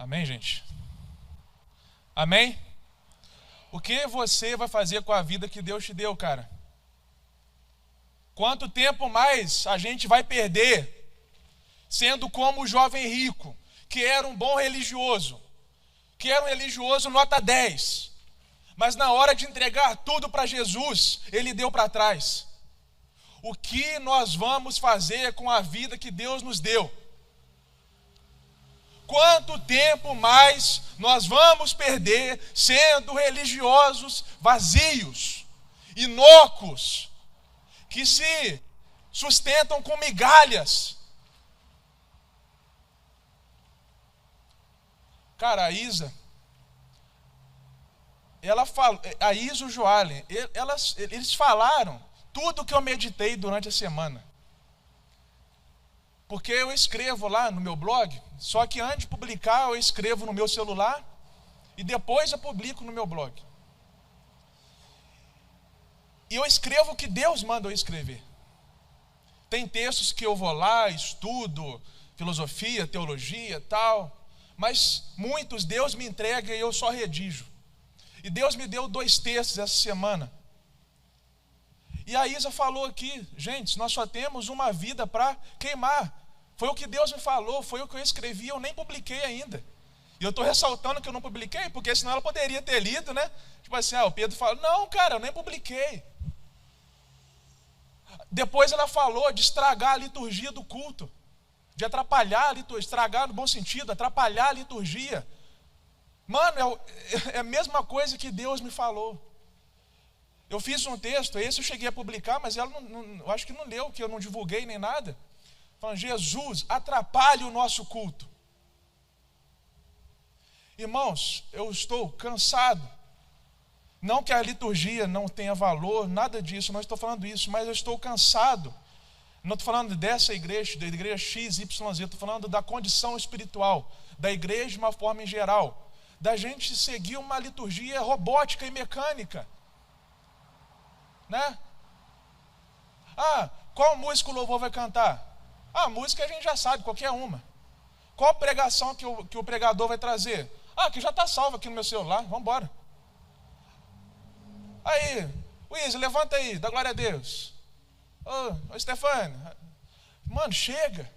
Amém, gente? Amém? O que você vai fazer com a vida que Deus te deu, cara? Quanto tempo mais a gente vai perder sendo como o jovem rico, que era um bom religioso, que era um religioso nota 10, mas na hora de entregar tudo para Jesus, ele deu para trás. O que nós vamos fazer com a vida que Deus nos deu? Quanto tempo mais nós vamos perder sendo religiosos vazios, inócuos, que se sustentam com migalhas? Cara, a Isa e o Joalen, eles falaram tudo que eu meditei durante a semana. Porque eu escrevo lá no meu blog, só que antes de publicar eu escrevo no meu celular e depois eu publico no meu blog. E eu escrevo o que Deus manda eu escrever. Tem textos que eu vou lá, estudo, filosofia, teologia, tal, mas muitos Deus me entrega e eu só redijo. E Deus me deu 2 textos essa semana. E a Isa falou aqui, gente, nós só temos uma vida para queimar. Foi o que Deus me falou, foi o que eu escrevi, eu nem publiquei ainda. E eu estou ressaltando que eu não publiquei, porque senão ela poderia ter lido, né? Tipo assim, o Pedro fala, não, cara, eu nem publiquei. Depois ela falou de estragar a liturgia do culto, de atrapalhar a liturgia, estragar no bom sentido, atrapalhar a liturgia. Mano, é a mesma coisa que Deus me falou. Eu fiz um texto, esse eu cheguei a publicar, mas ela eu acho que não leu, que eu não divulguei nem nada. Falando, Jesus, atrapalha o nosso culto. Irmãos, eu estou cansado. Não que a liturgia não tenha valor, nada disso, não estou falando isso, mas eu estou cansado. Não estou falando dessa igreja, da igreja XYZ, estou falando da condição espiritual, da igreja de uma forma em geral. Da gente seguir uma liturgia robótica e mecânica. Né? Qual música o louvor vai cantar? A música a gente já sabe, qualquer uma. Qual pregação que o pregador vai trazer? Que já está salvo aqui no meu celular, vamos embora. Aí, Luiz, levanta aí, dá glória a Deus. Ô Stefano, mano, chega.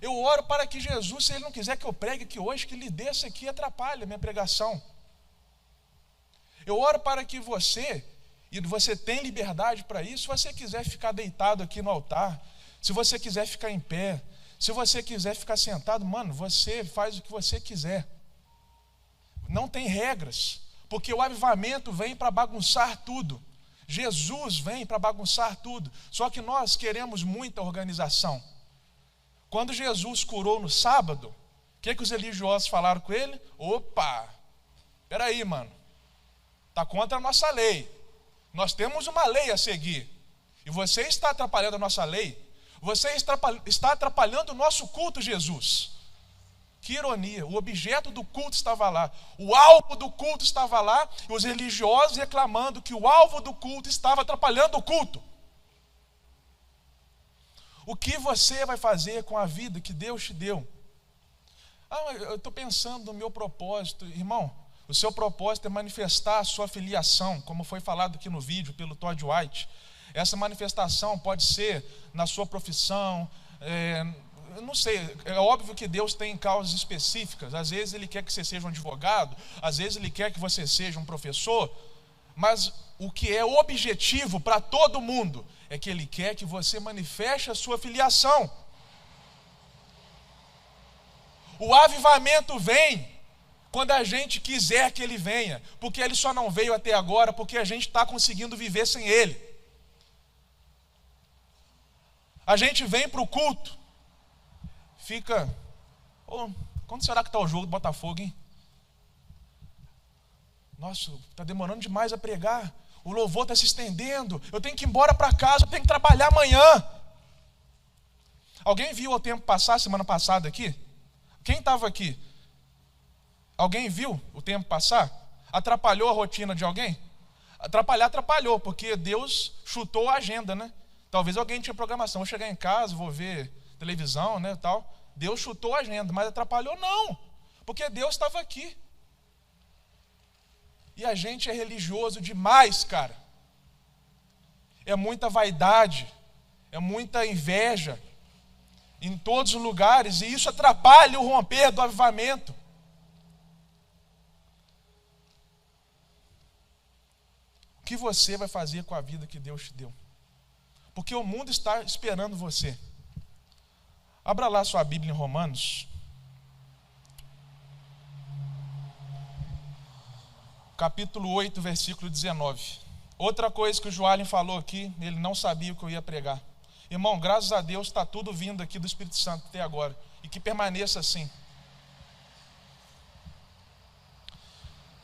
Eu oro para que Jesus, se Ele não quiser que eu pregue aqui hoje, que Ele desça aqui e atrapalhe a minha pregação. Eu oro para que você, e você tem liberdade para isso, se você quiser ficar deitado aqui no altar, se você quiser ficar em pé, se você quiser ficar sentado, mano, você faz o que você quiser. Não tem regras, porque o avivamento vem para bagunçar tudo. Jesus vem para bagunçar tudo, só que nós queremos muita organização. Quando Jesus curou no sábado, o que os religiosos falaram com ele? Opa, peraí, mano, está contra a nossa lei. Nós temos uma lei a seguir. E você está atrapalhando a nossa lei. Você está atrapalhando o nosso culto, Jesus. Que ironia, o objeto do culto estava lá. O alvo do culto estava lá. E os religiosos reclamando que o alvo do culto estava atrapalhando o culto. O que você vai fazer com a vida que Deus te deu? Eu estou pensando no meu propósito. Irmão, o seu propósito é manifestar a sua filiação, como foi falado aqui no vídeo pelo Todd White. Essa manifestação pode ser na sua profissão, eu não sei, é óbvio que Deus tem causas específicas. Às vezes Ele quer que você seja um advogado, às vezes Ele quer que você seja um professor, mas o que é objetivo para todo mundo é que Ele quer que você manifeste a sua filiação. O avivamento vem quando a gente quiser que Ele venha, porque Ele só não veio até agora porque a gente está conseguindo viver sem Ele. A gente vem para o culto, fica, quando será que está o jogo do Botafogo, hein? Nossa, está demorando demais a pregar, o louvor está se estendendo, eu tenho que ir embora para casa, eu tenho que trabalhar amanhã. Alguém viu o tempo passar, semana passada aqui? Quem estava aqui? Alguém viu o tempo passar? Atrapalhou a rotina de alguém? Atrapalhou, porque Deus chutou a agenda, né? Talvez alguém tinha programação, vou chegar em casa, vou ver televisão, né, tal. Deus chutou a agenda, mas atrapalhou? Não, porque Deus estava aqui. E a gente é religioso demais, cara. É muita vaidade, é muita inveja em todos os lugares, e isso atrapalha o romper do avivamento. O que você vai fazer com a vida que Deus te deu? Porque o mundo está esperando você. Abra lá sua Bíblia em Romanos. Capítulo 8, versículo 19. Outra coisa que o Joalen falou aqui, ele não sabia o que eu ia pregar. Irmão, graças a Deus está tudo vindo aqui do Espírito Santo até agora. E que permaneça assim.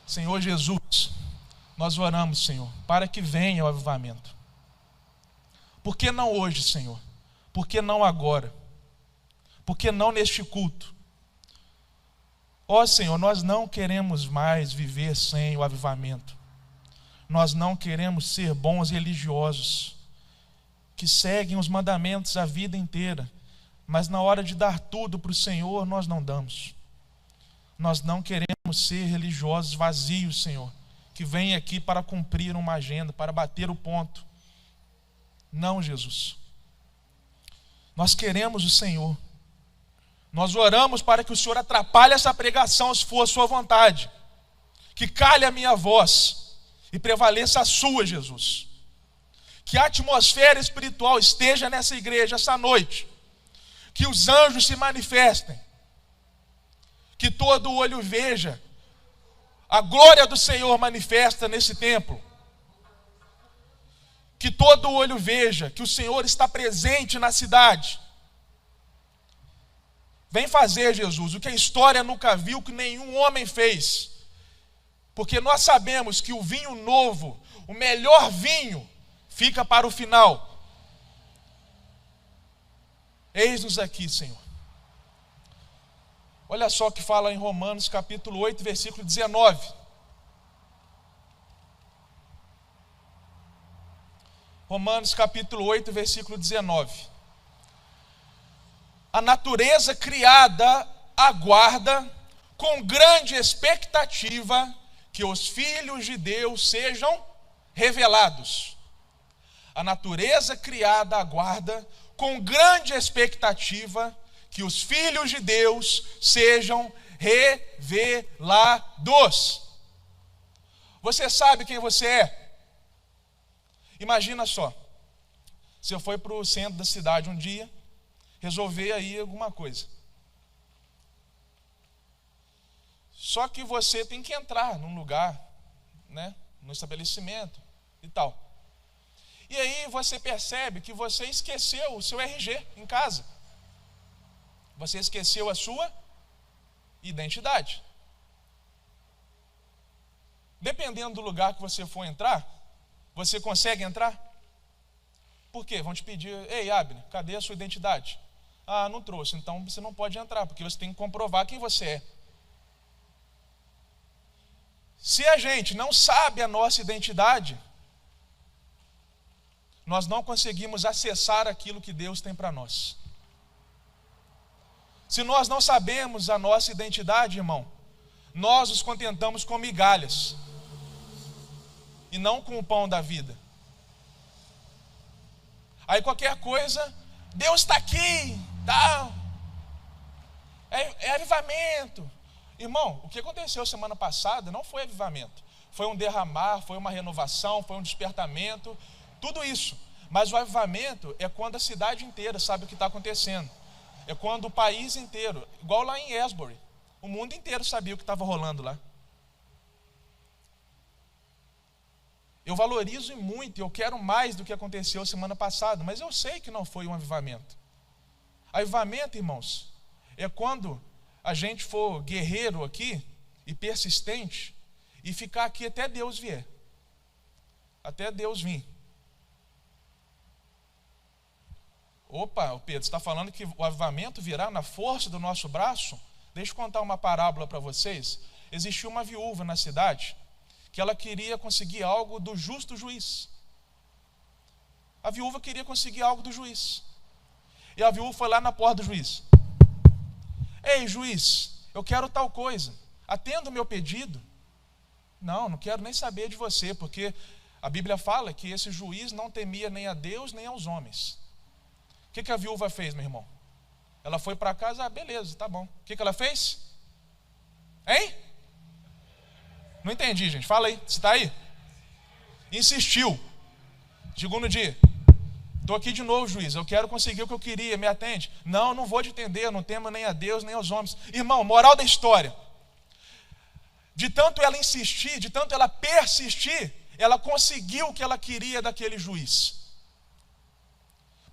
Senhor Jesus, nós oramos, Senhor, para que venha o avivamento. Por que não hoje, Senhor? Por que não agora? Por que não neste culto? Ó Senhor, nós não queremos mais viver sem o avivamento. Nós não queremos ser bons religiosos, que seguem os mandamentos a vida inteira, mas na hora de dar tudo para o Senhor, nós não damos. Nós não queremos ser religiosos vazios, Senhor, que vêm aqui para cumprir uma agenda, para bater o ponto. Não, Jesus. Nós queremos o Senhor. Nós oramos para que o Senhor atrapalhe essa pregação, se for a sua vontade. Que cale a minha voz e prevaleça a sua, Jesus. Que a atmosfera espiritual esteja nessa igreja essa noite. Que os anjos se manifestem. Que todo olho veja a glória do Senhor manifesta nesse templo. Que todo olho veja que o Senhor está presente na cidade. Vem fazer, Jesus, o que a história nunca viu, que nenhum homem fez. Porque nós sabemos que o vinho novo, o melhor vinho, fica para o final. Eis-nos aqui, Senhor. Olha só o que fala em Romanos capítulo 8, versículo 19. Romanos capítulo 8, versículo 19. A natureza criada aguarda com grande expectativa que os filhos de Deus sejam revelados. A natureza criada aguarda com grande expectativa que os filhos de Deus sejam revelados. Você sabe quem você é? Imagina só, você foi para o centro da cidade um dia, resolver aí alguma coisa. Só que você tem que entrar num lugar, né, no estabelecimento e tal. E aí você percebe que você esqueceu o seu RG em casa. Você esqueceu a sua identidade. Dependendo do lugar que você for entrar, você consegue entrar? Por quê? Vão te pedir: ei, Abner, cadê a sua identidade? Ah, não trouxe. Então você não pode entrar, porque você tem que comprovar quem você é. Se a gente não sabe a nossa identidade, nós não conseguimos acessar aquilo que Deus tem para nós. Se nós não sabemos a nossa identidade, irmão, nós nos contentamos com migalhas e não com o pão da vida. Aí qualquer coisa, Deus está aqui, tá? É avivamento. Irmão, o que aconteceu semana passada não foi avivamento. Foi um derramar, foi uma renovação, foi um despertamento, tudo isso. Mas o avivamento é quando a cidade inteira sabe o que está acontecendo. É quando o país inteiro, igual lá em Asbury, o mundo inteiro sabia o que estava rolando lá. Eu valorizo muito, eu quero mais do que aconteceu semana passada, mas eu sei que não foi um avivamento. Avivamento, irmãos, é quando a gente for guerreiro aqui e persistente e ficar aqui até Deus vier. Até Deus vir. Opa, o Pedro, você está falando que o avivamento virá na força do nosso braço? Deixa eu contar uma parábola para vocês. Existiu uma viúva na cidade que ela queria conseguir algo do justo juiz. A viúva queria conseguir algo do juiz. E a viúva foi lá na porta do juiz. Ei, juiz, eu quero tal coisa, atenda o meu pedido. Não quero nem saber de você, porque a Bíblia fala que esse juiz não temia nem a Deus nem aos homens. O que a viúva fez, meu irmão? Ela foi para casa, beleza, tá bom. O que ela fez? Hein? Não entendi, gente. Fala aí, você está aí? Insistiu. Segundo dia. Estou aqui de novo, juiz. Eu quero conseguir o que eu queria, me atende. Não vou te atender, eu não temo nem a Deus nem aos homens. Irmão, moral da história. De tanto ela insistir, de tanto ela persistir, ela conseguiu o que ela queria daquele juiz.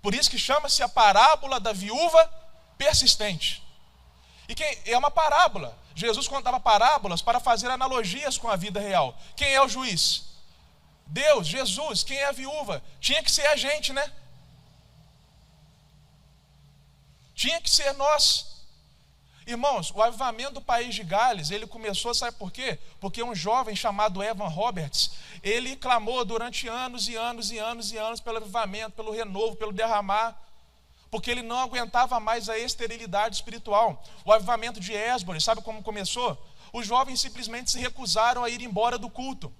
Por isso que chama-se a parábola da viúva persistente. É uma parábola. Jesus contava parábolas para fazer analogias com a vida real. Quem é o juiz? Deus, Jesus. Quem é a viúva? Tinha que ser a gente, né? Tinha que ser nós. Irmãos, o avivamento do país de Gales, ele começou, sabe por quê? Porque um jovem chamado Evan Roberts, ele clamou durante anos e anos e anos e anos pelo avivamento, pelo renovo, pelo derramar, porque ele não aguentava mais a esterilidade espiritual. O avivamento de Esborough, sabe como começou? Os jovens simplesmente se recusaram a ir embora do culto.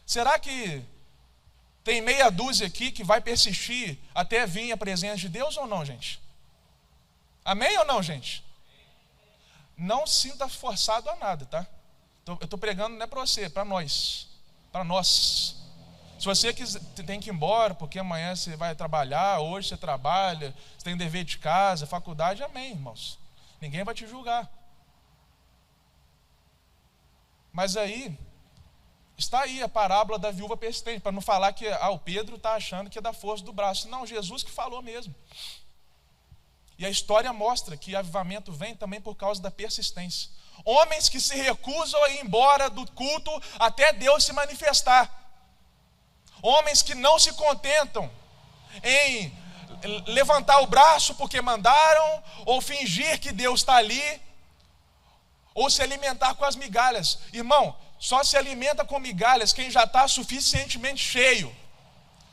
Será que tem meia dúzia aqui que vai persistir até vir a presença de Deus ou não, gente? Amém ou não, gente? Não sinta forçado a nada, tá? Eu estou pregando não é para você, é para nós. Para nós. Se você tem que ir embora, porque amanhã você vai trabalhar, hoje você trabalha, você tem dever de casa, faculdade, amém, irmãos. Ninguém vai te julgar. Mas aí, está aí a parábola da viúva persistente, para não falar que o Pedro está achando que é da força do braço. Não, Jesus que falou mesmo. E a história mostra que avivamento vem também por causa da persistência. Homens que se recusam a ir embora do culto até Deus se manifestar. Homens que não se contentam em levantar o braço porque mandaram, ou fingir que Deus está ali, ou se alimentar com as migalhas. Irmão, só se alimenta com migalhas quem já está suficientemente cheio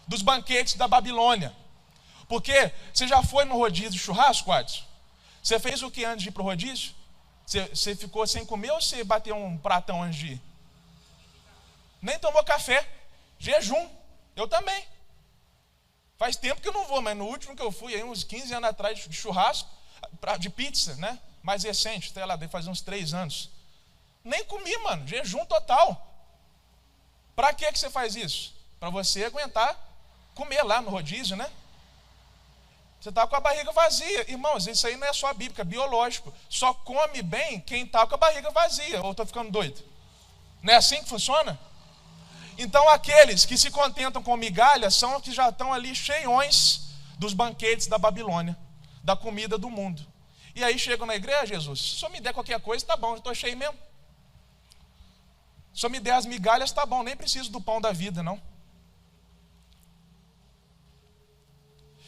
dos banquetes da Babilônia. Porque você já foi no rodízio de churrasco, Adson? Você fez o que antes de ir para o rodízio? Você ficou sem comer ou você bateu um pratão antes de ir? Nem tomou café. Jejum. Eu também. Faz tempo que eu não vou, mas no último que eu fui, aí, uns 15 anos atrás, de churrasco, de pizza, né? Mais recente, até lá, deve fazer uns 3 anos. Nem comi, mano. Jejum total. Para que você faz isso? Para você aguentar comer lá no rodízio, né? Você está com a barriga vazia. Irmãos, isso aí não é só bíblico, é biológico. Só come bem quem está com a barriga vazia. Ou estou ficando doido? Não é assim que funciona? Então aqueles que se contentam com migalhas são os que já estão ali cheiões dos banquetes da Babilônia, da comida do mundo. E aí chegam na igreja, Jesus, se só me der qualquer coisa, tá bom, eu estou cheio mesmo. Se só me der as migalhas, tá bom, nem preciso do pão da vida, não.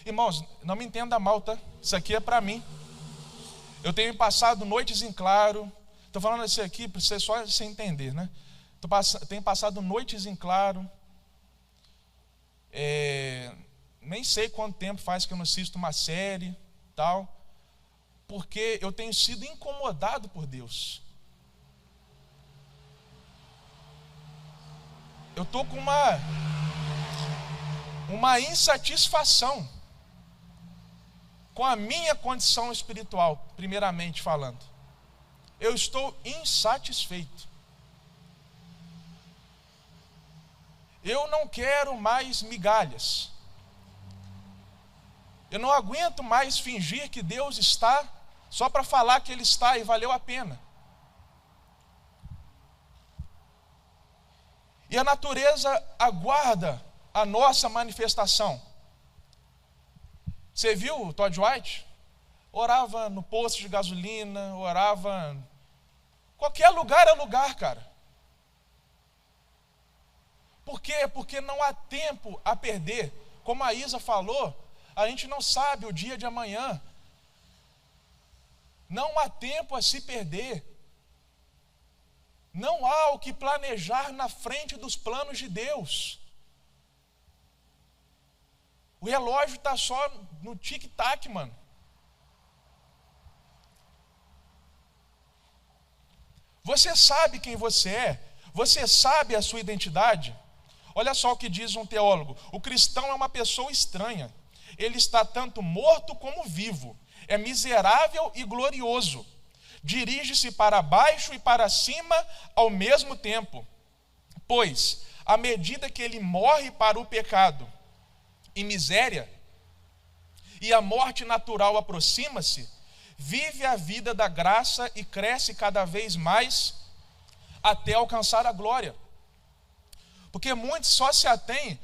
Irmãos, não me entenda mal, tá? Isso aqui é para mim. Eu tenho passado noites em claro. Estou falando isso aqui para você só você entender, né? Tenho passado noites em claro. Nem sei quanto tempo faz que eu não assisto uma série, tal. Porque eu tenho sido incomodado por Deus. Eu estou com uma insatisfação com a minha condição espiritual, primeiramente falando. Eu estou insatisfeito. Eu não quero mais migalhas. Eu não aguento mais fingir que Deus está, só para falar que Ele está e valeu a pena. E a natureza aguarda a nossa manifestação. Você viu o Todd White? Orava no posto de gasolina, orava... Qualquer lugar é lugar, cara. Por quê? Porque não há tempo a perder. Como a Isa falou, a gente não sabe o dia de amanhã. Não há tempo a se perder. Não há o que planejar na frente dos planos de Deus. O relógio está só no tic-tac, mano. Você sabe quem você é? Você sabe a sua identidade? Olha só o que diz um teólogo: o cristão é uma pessoa estranha. Ele está tanto morto como vivo. É miserável e glorioso. Dirige-se para baixo e para cima ao mesmo tempo. Pois, à medida que ele morre para o pecado e miséria, e a morte natural aproxima-se, vive a vida da graça e cresce cada vez mais até alcançar a glória. Porque muitos só se atêm: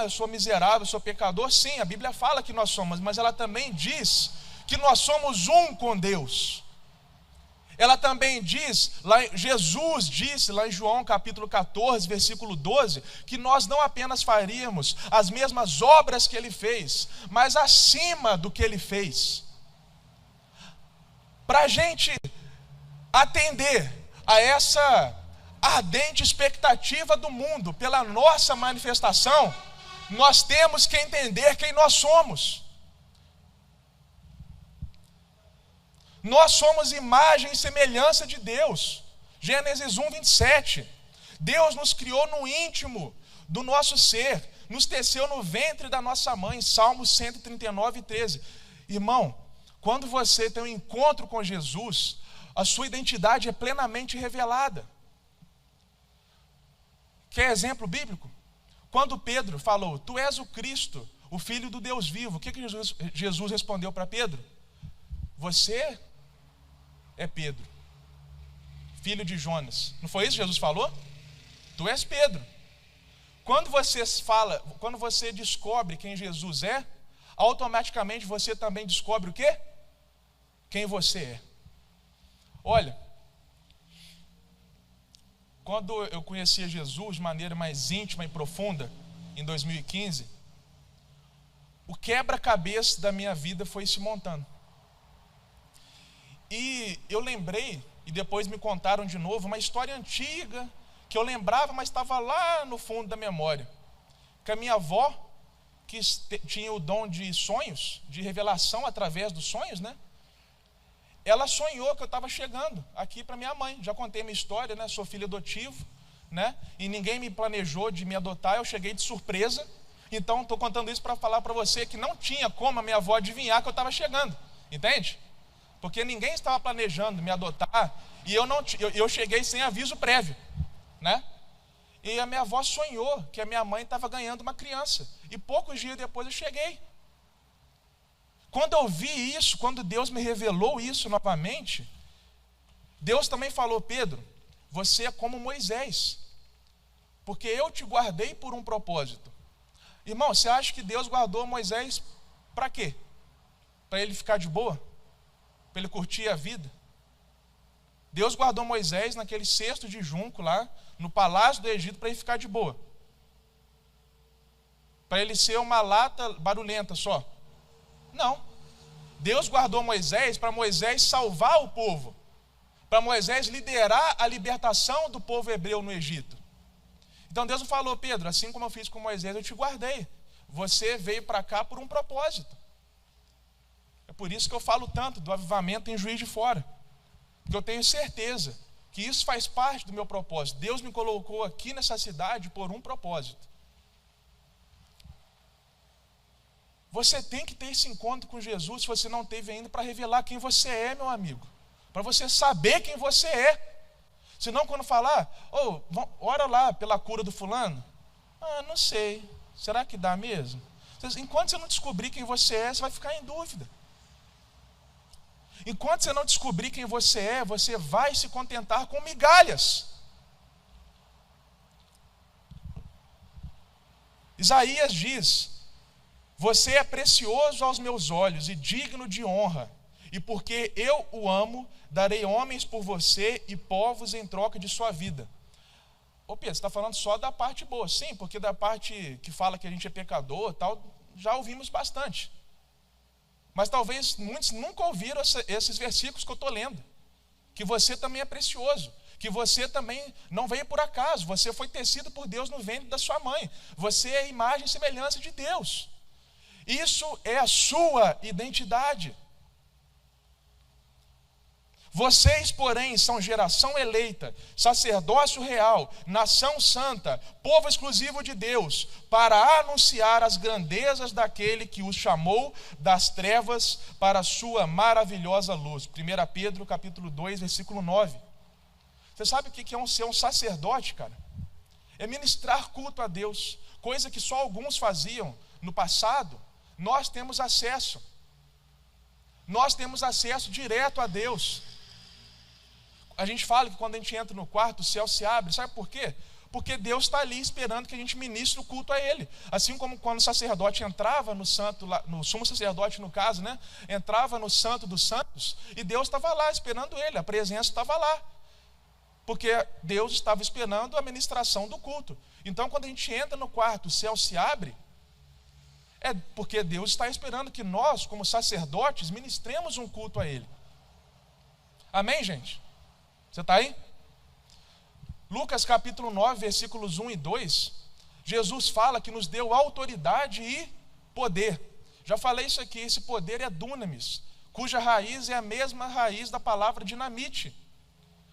eu sou miserável, eu sou pecador. Sim, a Bíblia fala que nós somos, mas ela também diz que nós somos um com Deus. Ela também diz, Jesus disse lá em João capítulo 14, versículo 12, que nós não apenas faríamos as mesmas obras que ele fez, mas acima do que ele fez. Para a gente atender a essa ardente expectativa do mundo pela nossa manifestação, nós temos que entender quem nós somos. Nós somos imagem e semelhança de Deus. Gênesis 1, 27. Deus nos criou no íntimo do nosso ser, nos teceu no ventre da nossa mãe. Salmos 139, 13. Irmão, quando você tem um encontro com Jesus, a sua identidade é plenamente revelada. Quer exemplo bíblico? Quando Pedro falou: tu és o Cristo, o Filho do Deus vivo, o que Jesus respondeu para Pedro? Você é Pedro, filho de Jonas. Não foi isso que Jesus falou? Tu és Pedro. Quando você descobre quem Jesus é, automaticamente você também descobre o quê? Quem você é. Olha, quando eu conhecia Jesus de maneira mais íntima e profunda, em 2015, o quebra-cabeça da minha vida foi se montando. E eu lembrei, e depois me contaram de novo, uma história antiga, que eu lembrava, mas estava lá no fundo da memória. Que a minha avó, que tinha o dom de sonhos, de revelação através dos sonhos, né? Ela sonhou que eu estava chegando aqui para minha mãe. Já contei minha história, né? Sou filho adotivo, né? E ninguém me planejou de me adotar, eu cheguei de surpresa. Então, estou contando isso para falar para você que não tinha como a minha avó adivinhar que eu estava chegando. Entende? Porque ninguém estava planejando me adotar e eu cheguei sem aviso prévio, né? E a minha avó sonhou que a minha mãe estava ganhando uma criança. E poucos dias depois eu cheguei. Quando eu vi isso, quando Deus me revelou isso novamente, Deus também falou: Pedro, você é como Moisés, porque eu te guardei por um propósito. Irmão, você acha que Deus guardou Moisés para quê? Para ele ficar de boa? Para ele curtir a vida? Deus guardou Moisés naquele cesto de junco lá, no palácio do Egito, para ele ficar de boa. Para ele ser uma lata barulhenta só? Não. Deus guardou Moisés para Moisés salvar o povo, para Moisés liderar a libertação do povo hebreu no Egito. Então Deus falou: Pedro, assim como eu fiz com Moisés, eu te guardei. Você veio para cá por um propósito. É por isso que eu falo tanto do avivamento em Juiz de Fora, porque eu tenho certeza que isso faz parte do meu propósito. Deus me colocou aqui nessa cidade por um propósito. Você tem que ter esse encontro com Jesus, se você não teve ainda, para revelar quem você é, meu amigo. Para você saber quem você é. Senão, quando falar: ora lá pela cura do fulano. Não sei. Será que dá mesmo? Enquanto você não descobrir quem você é, você vai ficar em dúvida. Enquanto você não descobrir quem você é, você vai se contentar com migalhas. Isaías diz: você é precioso aos meus olhos e digno de honra, e porque eu o amo, darei homens por você e povos em troca de sua vida. Ô Pedro, você está falando só da parte boa? Sim, porque da parte que fala que a gente é pecador, tal, já ouvimos bastante. Mas talvez muitos nunca ouviram esses versículos que eu estou lendo. Que você também é precioso, que você também não veio por acaso, você foi tecido por Deus no ventre da sua mãe. Você é a imagem e semelhança de Deus. Isso é a sua identidade. Vocês, porém, são geração eleita, sacerdócio real, nação santa, povo exclusivo de Deus, para anunciar as grandezas daquele que os chamou das trevas para a sua maravilhosa luz. 1 Pedro capítulo 2, versículo 9. Você sabe o que é ser um sacerdote, cara? É ministrar culto a Deus, coisa que só alguns faziam no passado. Nós temos acesso. Nós temos acesso direto a Deus. A gente fala que quando a gente entra no quarto, o céu se abre. Sabe por quê? Porque Deus está ali esperando que a gente ministre o culto a Ele. Assim como quando o sacerdote entrava no santo, no sumo sacerdote no caso, né? Entrava no santo dos santos, e Deus estava lá esperando ele, a presença estava lá. Porque Deus estava esperando a ministração do culto. Então quando a gente entra no quarto, o céu se abre, é porque Deus está esperando que nós, como sacerdotes, ministremos um culto a Ele. Amém, gente? Você está aí? Lucas capítulo 9, versículos 1 e 2, Jesus fala que nos deu autoridade e poder. Já falei isso aqui, esse poder é dunamis, cuja raiz é a mesma raiz da palavra dinamite.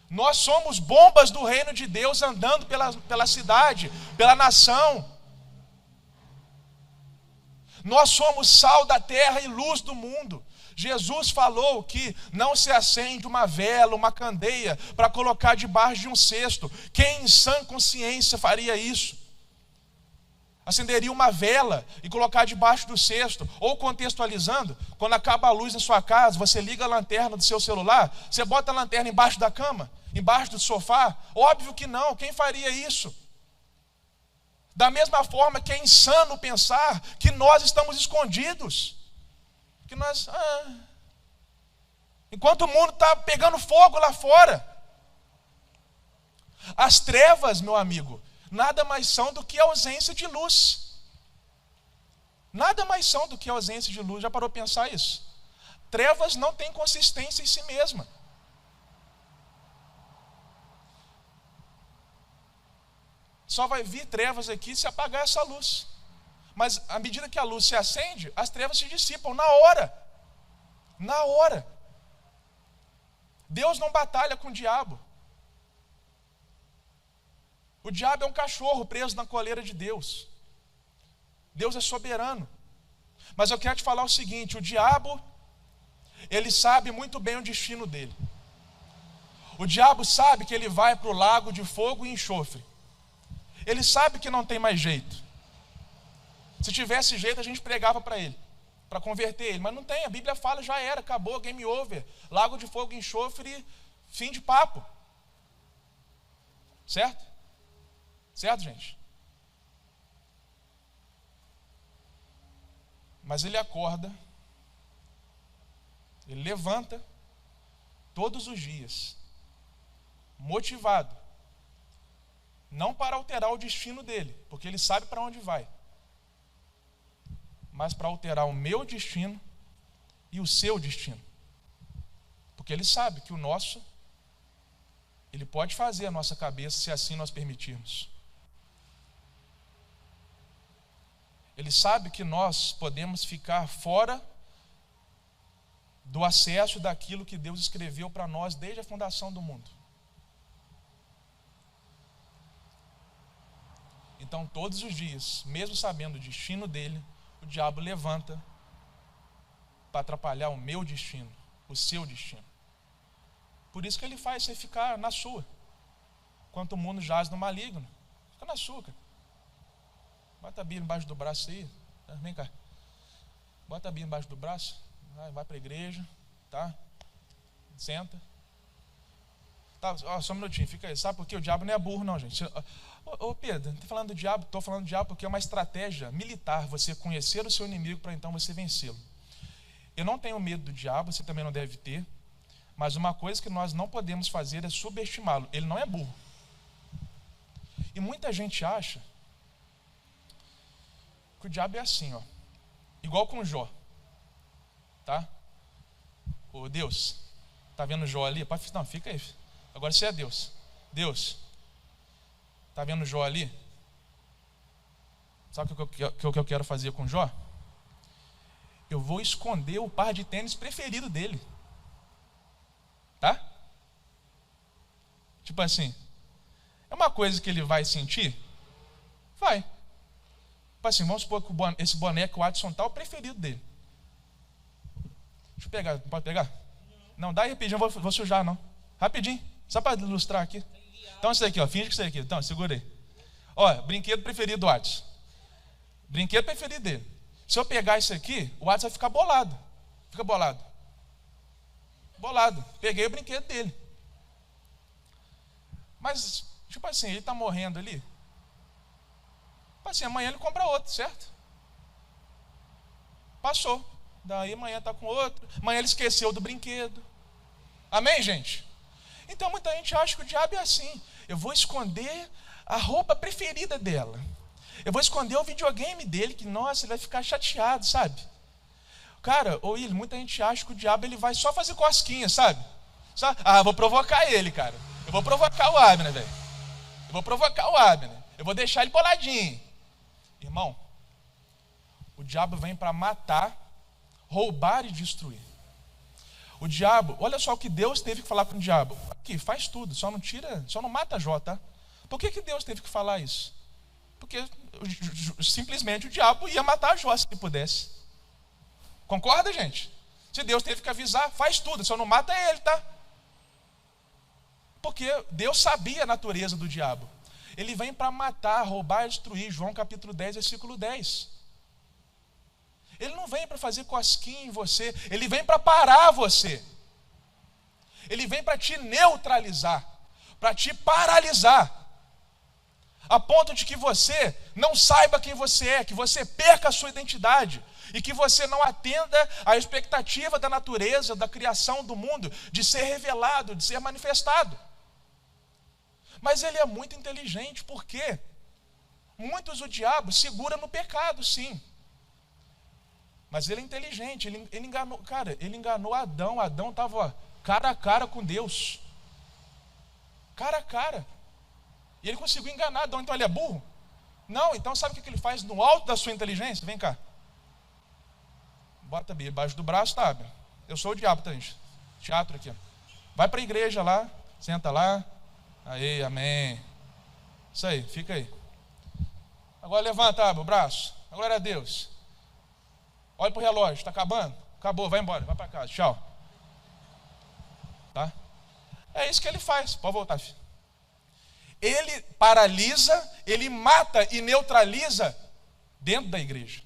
Nós somos bombas do reino de Deus andando pela cidade, pela nação. Nós somos sal da terra e luz do mundo. Jesus falou que não se acende uma vela, uma candeia, para colocar debaixo de um cesto. Quem em sã consciência faria isso? Acenderia uma vela e colocar debaixo do cesto. Ou contextualizando, quando acaba a luz na sua casa, você liga a lanterna do seu celular, você bota a lanterna embaixo da cama, embaixo do sofá? Óbvio que não, quem faria isso? Da mesma forma que é insano pensar que nós estamos escondidos. Que nós, enquanto o mundo está pegando fogo lá fora. As trevas, meu amigo, nada mais são do que a ausência de luz. Nada mais são do que a ausência de luz. Já parou para pensar isso? Trevas não têm consistência em si mesma. Só vai vir trevas aqui se apagar essa luz. Mas à medida que a luz se acende, as trevas se dissipam na hora. Na hora. Deus não batalha com o diabo. O diabo é um cachorro preso na coleira de Deus. Deus é soberano. Mas eu quero te falar o seguinte: o diabo, ele sabe muito bem o destino dele. O diabo sabe que ele vai para o lago de fogo e enxofre. Ele sabe que não tem mais jeito. Se tivesse jeito, a gente pregava para ele, para converter ele. Mas não tem, a Bíblia fala, já era, acabou, game over. Lago de fogo e enxofre, fim de papo. Certo? Certo, gente? Mas ele acorda, ele levanta todos os dias, motivado, não para alterar o destino dele, porque ele sabe para onde vai, mas para alterar o meu destino e o seu destino. Porque ele sabe que o nosso, ele pode fazer a nossa cabeça, se assim nós permitirmos. Ele sabe que nós podemos ficar fora do acesso daquilo que Deus escreveu para nós desde a fundação do mundo. Então, todos os dias, mesmo sabendo o destino dele, o diabo levanta para atrapalhar o meu destino, o seu destino. Por isso que ele faz você ficar na sua. Enquanto o mundo jaz no maligno, fica na sua, cara. Bota a Bíblia embaixo do braço aí. Vem cá. Bota a Bíblia embaixo do braço. Vai para a igreja. Tá? Senta. Tá, só um minutinho, fica aí. Sabe por quê? O diabo não é burro, não, gente. Ô Pedro, não estou falando do diabo, estou falando do diabo porque é uma estratégia militar, você conhecer o seu inimigo para então você vencê-lo. Eu não tenho medo do diabo, você também não deve ter, mas uma coisa que nós não podemos fazer é subestimá-lo. Ele não é burro. E muita gente acha que o diabo é assim, ó, igual com Jó, tá? Ô Deus, tá vendo Jó ali? Não, fica aí. Agora você é Deus. Deus, tá vendo Jó ali? Sabe o que eu quero fazer com Jó? Eu vou esconder o par de tênis preferido dele. Tá? Tipo assim, é uma coisa que ele vai sentir? Vai. Tipo assim, vamos supor que esse boneco, o Adson, tá o preferido dele. Deixa eu pegar, pode pegar? Não, dá aí rapidinho, eu vou sujar não. Rapidinho, só para ilustrar aqui. Então isso daqui, ó, finge que isso aqui. Então, segura aí. Ó, brinquedo preferido do Adson. Brinquedo preferido dele. Se eu pegar isso aqui, o Adson vai ficar bolado. Fica bolado. Bolado. Peguei o brinquedo dele. Mas, tipo assim, ele está morrendo ali. Tipo assim, amanhã ele compra outro, certo? Passou. Daí amanhã está com outro. Amanhã ele esqueceu do brinquedo. Amém, gente? Então muita gente acha que o diabo é assim. Eu vou esconder a roupa preferida dela. Eu vou esconder o videogame dele, que, nossa, ele vai ficar chateado, sabe? Cara, ô Will, muita gente acha que o diabo ele vai só fazer cosquinha, sabe? Vou provocar ele, cara. Eu vou provocar o Abner, velho. Eu vou provocar o Abner. Eu vou deixar ele boladinho. Irmão, o diabo vem para matar, roubar e destruir. O diabo, olha só o que Deus teve que falar com o diabo. Aqui, faz tudo, só não mata Jó, tá? Por que Deus teve que falar isso? Porque simplesmente o diabo ia matar Jó se ele pudesse. Concorda, gente? Se Deus teve que avisar, faz tudo, só não mata ele, tá? Porque Deus sabia a natureza do diabo. Ele vem para matar, roubar e destruir. João capítulo 10, versículo 10. Ele não vem para fazer cosquinha em você. Ele vem para parar você. Ele vem para te neutralizar, para te paralisar, a ponto de que você não saiba quem você é, que você perca a sua identidade e que você não atenda à expectativa da natureza, da criação do mundo, de ser revelado, de ser manifestado. Mas ele é muito inteligente, porque muitos o diabo segura no pecado, sim. Mas ele é inteligente, ele enganou, cara, ele enganou Adão. Adão estava cara a cara com Deus. Cara a cara. E ele conseguiu enganar Adão, então ele é burro? Não, então sabe o que ele faz no alto da sua inteligência? Vem cá. Bota a Bíblia embaixo do braço, tá? Eu sou o diabo, tá, gente? Teatro aqui, ó. Vai para a igreja lá, senta lá. Aí, amém. Isso aí, fica aí. Agora levanta, o braço. Glória a Deus. Olha para o relógio, está acabando? Acabou, vai embora, vai para casa, tchau. Tá? É isso que ele faz. Pode voltar, filho. Ele paralisa, ele mata e neutraliza dentro da igreja.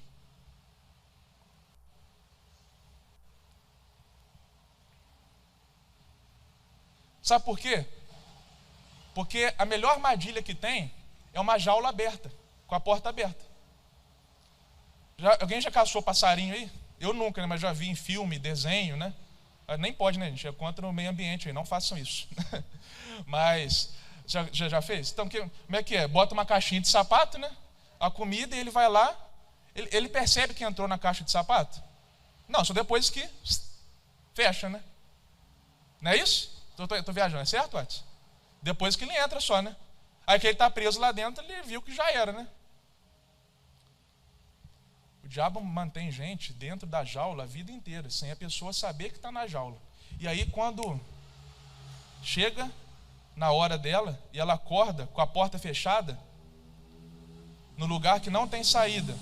Sabe por quê? Porque a melhor armadilha que tem é uma jaula aberta, com a porta aberta. Alguém já caçou passarinho aí? Eu nunca, né, mas já vi em filme, desenho, né? Nem pode, né, gente? É contra o meio ambiente aí, não façam isso. Mas, já fez? Então, como é que é? Bota uma caixinha de sapato, né? A comida e ele vai lá, ele percebe que entrou na caixa de sapato? Não, só depois que fecha, né? Não é isso? Tô viajando, é certo, Watson? Depois que ele entra só, né? Aí que ele está preso lá dentro, ele viu que já era, né? O diabo mantém gente dentro da jaula a vida inteira, sem a pessoa saber que está na jaula. E aí quando chega na hora dela, e ela acorda com a porta fechada, no lugar que não tem saída,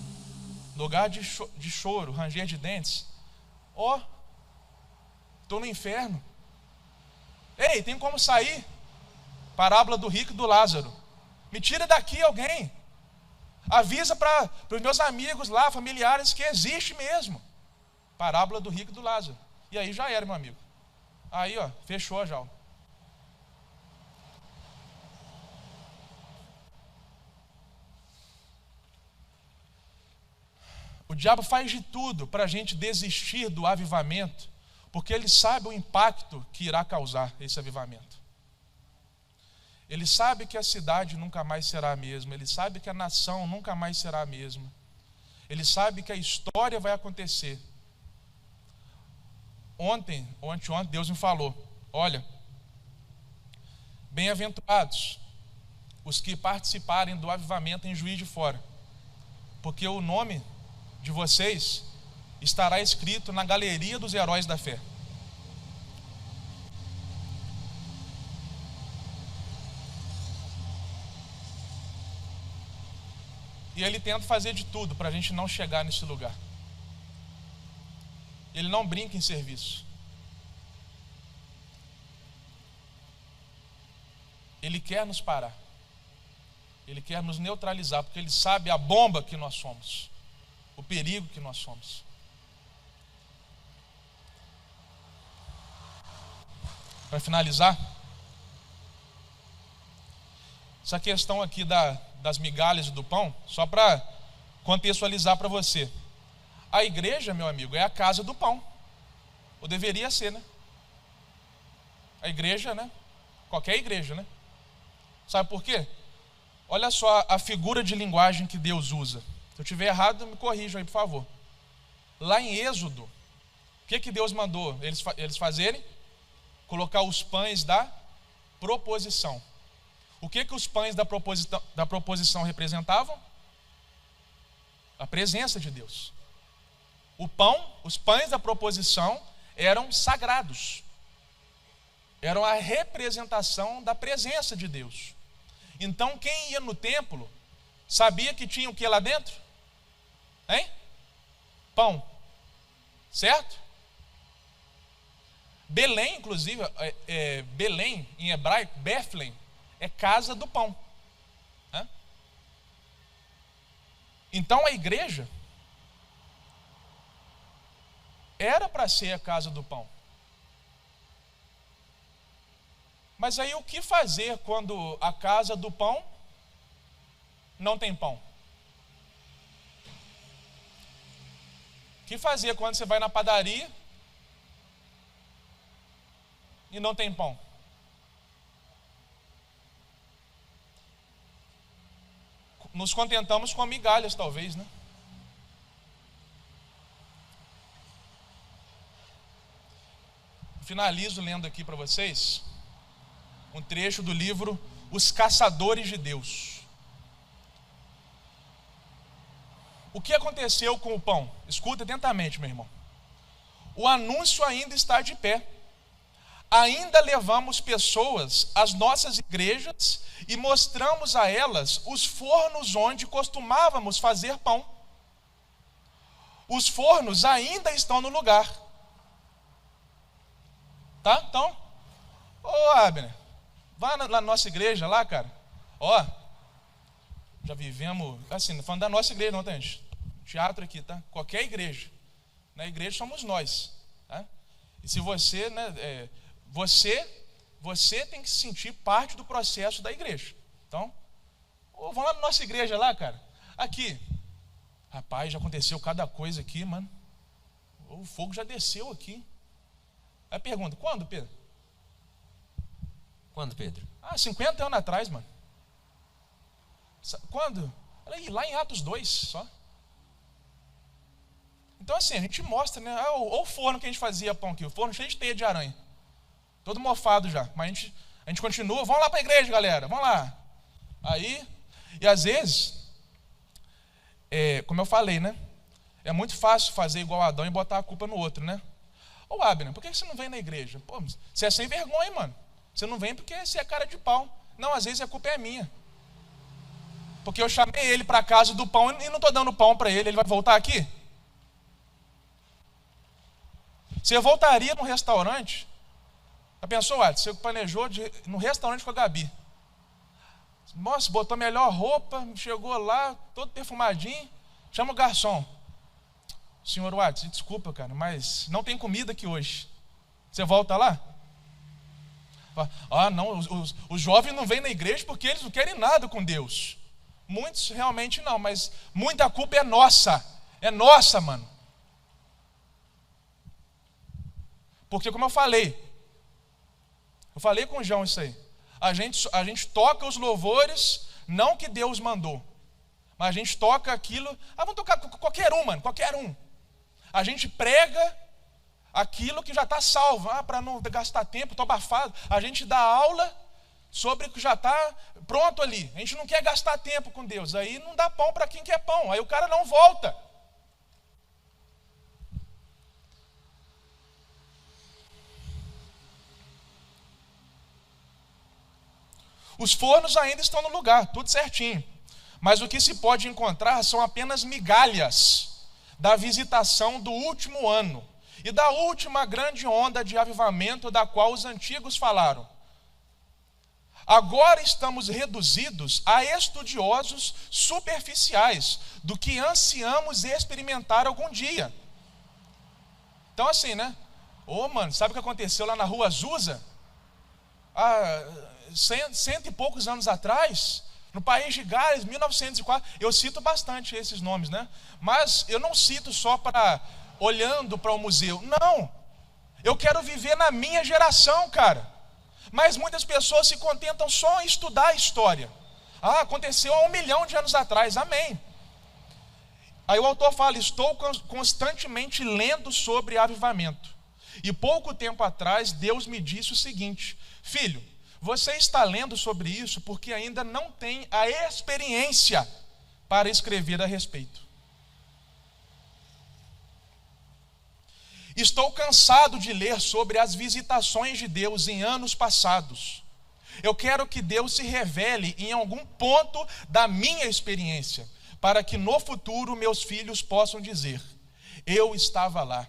lugar de choro, ranger de dentes, estou no inferno. Ei, tem como sair? Parábola do rico e do Lázaro. Me tira daqui alguém. Avisa para os meus amigos lá, familiares, que existe mesmo. Parábola do rico e do Lázaro. E aí já era, meu amigo. Aí, fechou a jaula. O diabo faz de tudo para a gente desistir do avivamento, porque ele sabe o impacto que irá causar esse avivamento. Ele sabe que a cidade nunca mais será a mesma. Ele sabe que a nação nunca mais será a mesma. Ele sabe que a história vai acontecer. Ontem, Deus me falou: olha, bem-aventurados os que participarem do avivamento em Juiz de Fora, porque o nome de vocês estará escrito na galeria dos heróis da fé. E ele tenta fazer de tudo para a gente não chegar nesse lugar. Ele não brinca em serviço. Ele quer nos parar. Ele quer nos neutralizar, porque ele sabe a bomba que nós somos, o perigo que nós somos. Para finalizar, essa questão aqui das migalhas e do pão, só para contextualizar para você. A igreja, meu amigo, é a casa do pão. Ou deveria ser, né? A igreja, né? Qualquer igreja, né? Sabe por quê? Olha só a figura de linguagem que Deus usa. Se eu estiver errado, me corrijam aí, por favor. Lá em Êxodo, o que Deus mandou eles fazerem? Colocar os pães da proposição. O que os pães da proposição representavam? A presença de Deus. Os pães da proposição eram sagrados. Eram a representação da presença de Deus. Então quem ia no templo sabia que tinha o que lá dentro? Hein? Pão. Certo? Belém, inclusive, Belém em hebraico, Bethlehem, é casa do pão. Então a igreja era para ser a casa do pão. Mas aí o que fazer quando a casa do pão não tem pão? O que fazer quando você vai na padaria e não tem pão? Nos contentamos com migalhas, talvez, né? Finalizo lendo aqui para vocês um trecho do livro Os Caçadores de Deus. O que aconteceu com o pão? Escuta atentamente, meu irmão. O anúncio ainda está de pé. Ainda levamos pessoas às nossas igrejas e mostramos a elas os fornos onde costumávamos fazer pão. Os fornos ainda estão no lugar. Tá? Então, Abner, vai na nossa igreja lá, cara. Já vivemos, assim, falando da nossa igreja, não, tá, gente? Teatro aqui, tá? Qualquer igreja. Na igreja somos nós, tá? E se você, né, você tem que se sentir parte do processo da igreja. Então, vamos lá na nossa igreja lá, cara. Aqui, rapaz, já aconteceu cada coisa aqui, mano. O fogo já desceu aqui. Aí pergunta, quando, Pedro? Quando, Pedro? 50 anos atrás, mano. Quando? Lá em Atos 2, só. Então assim, a gente mostra, né? O forno que a gente fazia pão aqui, o forno cheio de teia de aranha. Todo mofado já. Mas a gente continua, vamos lá para a igreja, galera, vamos lá. Aí, e às vezes, como eu falei, né? É muito fácil fazer igual Adão e botar a culpa no outro, né? Ô Abner, por que você não vem na igreja? Pô, você é sem vergonha, mano. Você não vem porque você é cara de pau. Não, às vezes a culpa é minha. Porque eu chamei ele para a casa do pão e não estou dando pão para ele. Ele vai voltar aqui? Você voltaria no restaurante? Já pensou, Watson? Você planejou no restaurante com a Gabi. Nossa, botou a melhor roupa, chegou lá, todo perfumadinho. Chama o garçom. Senhor Watson, desculpa, cara, mas não tem comida aqui hoje. Você volta lá? Não, os jovens não vêm na igreja porque eles não querem nada com Deus. Muitos realmente não, mas muita culpa é nossa. É nossa, mano. Porque como eu falei com o João isso aí. A gente toca os louvores, não que Deus mandou. Mas a gente toca aquilo. Vamos tocar qualquer um, mano, qualquer um. A gente prega aquilo que já está salvo. Para não gastar tempo, estou abafado. A gente dá aula sobre o que já está pronto ali. A gente não quer gastar tempo com Deus. Aí não dá pão para quem quer pão. Aí o cara não volta. Os fornos ainda estão no lugar, tudo certinho. Mas o que se pode encontrar são apenas migalhas da visitação do último ano e da última grande onda de avivamento da qual os antigos falaram. Agora estamos reduzidos a estudiosos superficiais do que ansiamos experimentar algum dia. Então assim, né? Mano, sabe o que aconteceu lá na rua Azusa? Há cento e poucos anos atrás, no País de Gales, 1904. Eu cito bastante esses nomes, né? Mas eu não cito só olhando para o museu. Não, eu quero viver na minha geração, cara. Mas muitas pessoas se contentam só em estudar a história. Aconteceu há 1 milhão de anos atrás, amém. Aí o autor fala: estou constantemente lendo sobre avivamento. E pouco tempo atrás Deus me disse o seguinte: filho, você está lendo sobre isso porque ainda não tem a experiência para escrever a respeito. Estou cansado de ler sobre as visitações de Deus em anos passados. Eu quero que Deus se revele em algum ponto da minha experiência, para que no futuro meus filhos possam dizer: eu estava lá.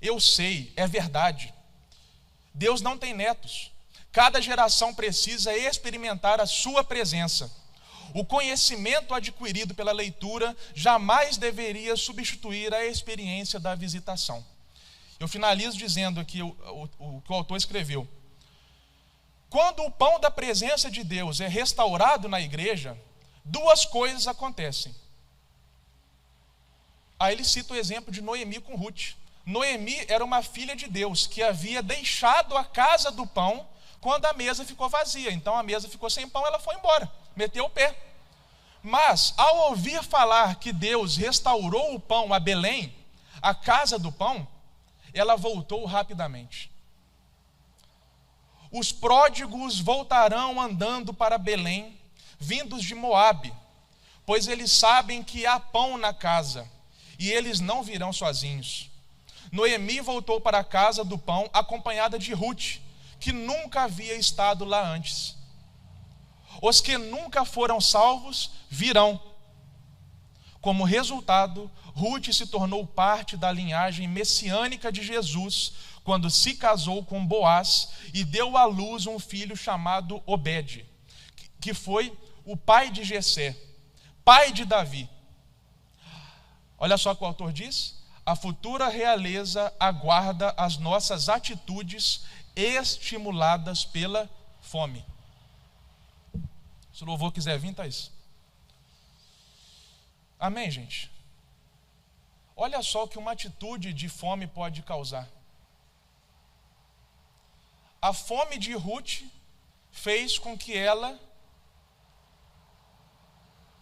Eu sei, é verdade. Deus não tem netos. Cada geração precisa experimentar a sua presença. O conhecimento adquirido pela leitura jamais deveria substituir a experiência da visitação. Eu finalizo dizendo aqui o que o autor escreveu. Quando o pão da presença de Deus é restaurado na igreja, 2 coisas acontecem. Aí ele cita o exemplo de Noemi com Ruth. Noemi era uma filha de Deus que havia deixado a casa do pão quando a mesa ficou vazia. Então a mesa ficou sem pão, ela foi embora, meteu o pé. Mas ao ouvir falar que Deus restaurou o pão a Belém, a casa do pão, ela voltou rapidamente. Os pródigos voltarão andando para Belém, vindos de Moabe, pois eles sabem que há pão na casa, e eles não virão sozinhos. Noemi voltou para a casa do pão, acompanhada de Ruth, que nunca havia estado lá antes. Os que nunca foram salvos virão. Como resultado, Ruth se tornou parte da linhagem messiânica de Jesus, quando se casou com Boaz e deu à luz um filho chamado Obed, que foi o pai de Jessé, pai de Davi. Olha só o que o autor diz: a futura realeza aguarda as nossas atitudes estimuladas pela fome. Se o louvor quiser vir, tá isso. Amém, gente? Olha só o que uma atitude de fome pode causar. A fome de Ruth fez com que ela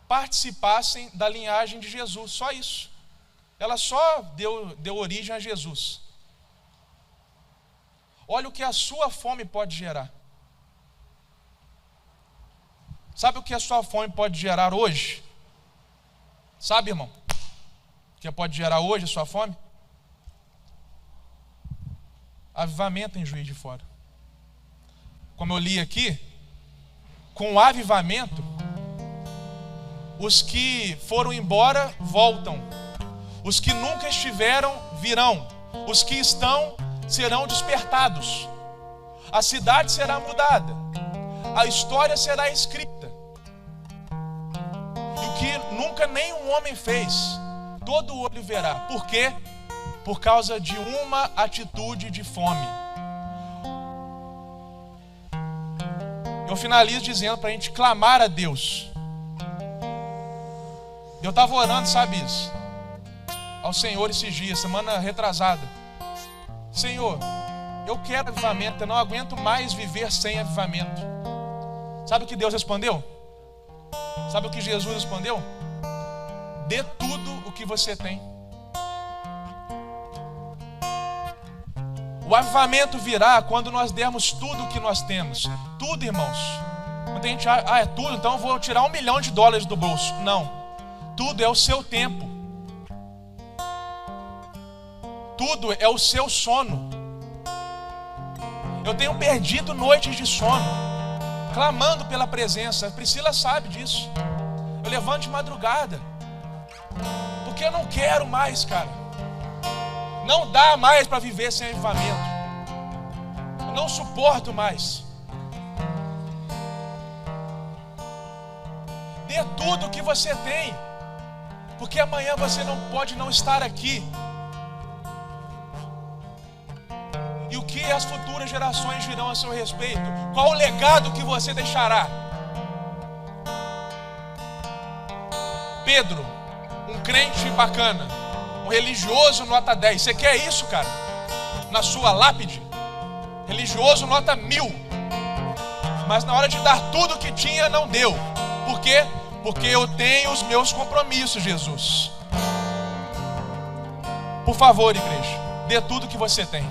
participassem da linhagem de Jesus, só isso. Ela só deu origem a Jesus. Olha o que a sua fome pode gerar. Sabe o que a sua fome pode gerar hoje? Sabe, irmão? O que pode gerar hoje a sua fome? Avivamento em Juiz de Fora. Como eu li aqui, com o avivamento, os que foram embora voltam. Os que nunca estiveram virão. Os que estão serão despertados. A cidade será mudada. A história será escrita. E o que nunca nenhum homem fez, todo olho verá. Por quê? Por causa de uma atitude de fome. Eu finalizo dizendo para a gente clamar a Deus. Eu estava orando, sabe isso? Ao Senhor esses dias, semana retrasada. Senhor, eu quero avivamento, eu não aguento mais viver sem avivamento. Sabe o que Deus respondeu? Sabe o que Jesus respondeu? Dê tudo o que você tem. O avivamento virá quando nós dermos tudo o que nós temos. Tudo, irmãos. Muita gente acha, é tudo, então eu vou tirar $1 milhão do bolso. Não. Tudo é o seu tempo. Tudo é o seu sono. Eu tenho perdido noites de sono, clamando pela presença. A Priscila sabe disso. Eu levanto de madrugada. Porque eu não quero mais, cara. Não dá mais para viver sem avivamento. Eu não suporto mais. Dê tudo o que você tem. Porque amanhã você não pode não estar aqui. E o que as futuras gerações dirão a seu respeito? Qual o legado que você deixará? Pedro, um crente bacana, um religioso nota 10. Você quer isso, cara? Na sua lápide? Religioso nota 1000. Mas na hora de dar tudo o que tinha, não deu. Por quê? Porque eu tenho os meus compromissos, Jesus. Por favor, igreja, dê tudo o que você tem.